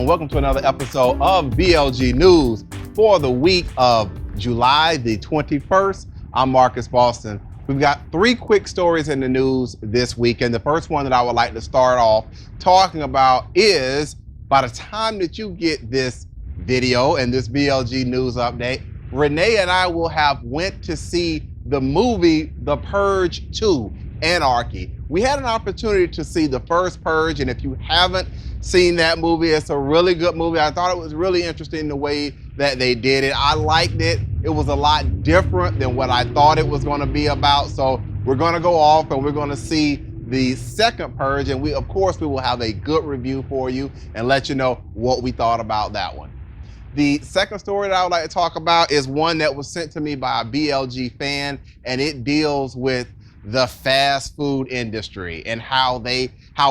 and welcome to another episode of BLG News for the week of July the 21st. I'm Marcus Boston. We've got three quick stories in the news this week, and the first one that I would like to start off talking about is, by the time that you get this video and this BLG News update, Renee and I will have went to see the movie The Purge 2, Anarchy. We had an opportunity to see the first Purge, and if you haven't seen that movie, it's a really good movie. I thought it was really interesting the way that they did it. I liked it. It was a lot different than what I thought it was going to be about. So we're going to go off and we're going to see the second Purge, and of course we will have a good review for you and let you know what we thought about that one. The second story that I would like to talk about is one that was sent to me by a BLG fan, and it deals with the fast food industry and how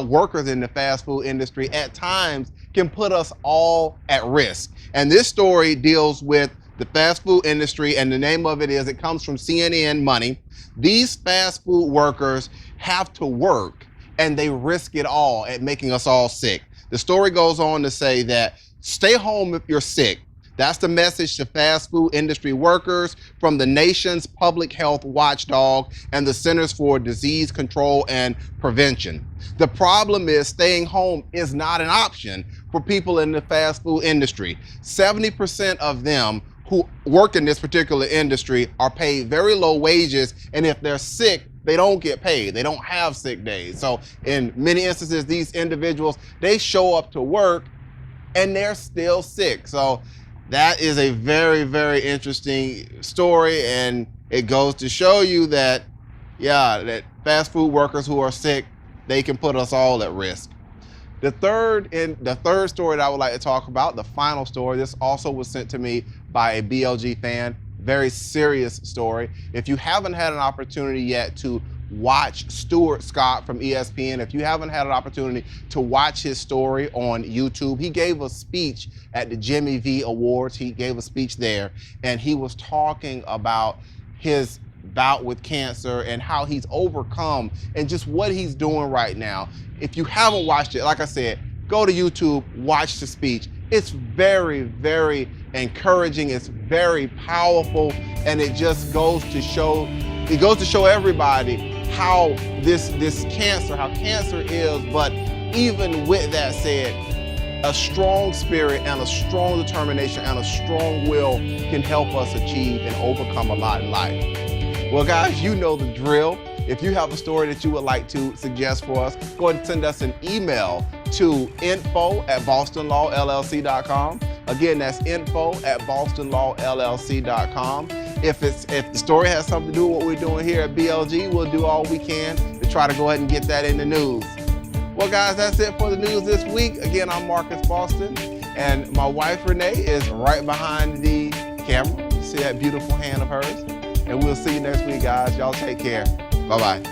workers in the fast food industry at times can put us all at risk. And this story deals with the fast food industry, and the name of it is, it comes from CNN Money. These fast food workers have to work and they risk it all at making us all sick. The story goes on to say that stay home if you're sick. That's the message to fast food industry workers from the nation's public health watchdog and the Centers for Disease Control and Prevention. The problem is staying home is not an option for people in the fast food industry. 70% of them who work in this particular industry are paid very low wages, and if they're sick, they don't get paid. They don't have sick days. So in many instances, these individuals, they show up to work and they're still sick. So that is a very, very interesting story, and it goes to show you that, that fast food workers who are sick, they can put us all at risk. The third story that I would like to talk about, the final story, this also was sent to me by a BLG fan, very serious story. If you haven't had an opportunity yet to watch Stuart Scott from ESPN, if you haven't had an opportunity to watch his story on YouTube, he gave a speech at the Jimmy V Awards. He gave a speech there, and he was talking about his bout with cancer and how he's overcome and just what he's doing right now. If you haven't watched it, like I said, go to YouTube, watch the speech. It's very, very encouraging. It's very powerful, and it just goes to show everybody how how cancer is, but even with that said, a strong spirit and a strong determination and a strong will can help us achieve and overcome a lot in life. Well, guys, you know the drill. If you have a story that you would like to suggest for us, go ahead and send us an email to info@bostonlawllc.com. Again, that's info@bostonlawllc.com. If the story has something to do with what we're doing here at BLG, we'll do all we can to try to go ahead and get that in the news. Well, guys, that's it for the news this week. Again, I'm Marcus Boston, and my wife Renee is right behind the camera. You see that beautiful hand of hers? And we'll see you next week, guys. Y'all take care. Bye-bye.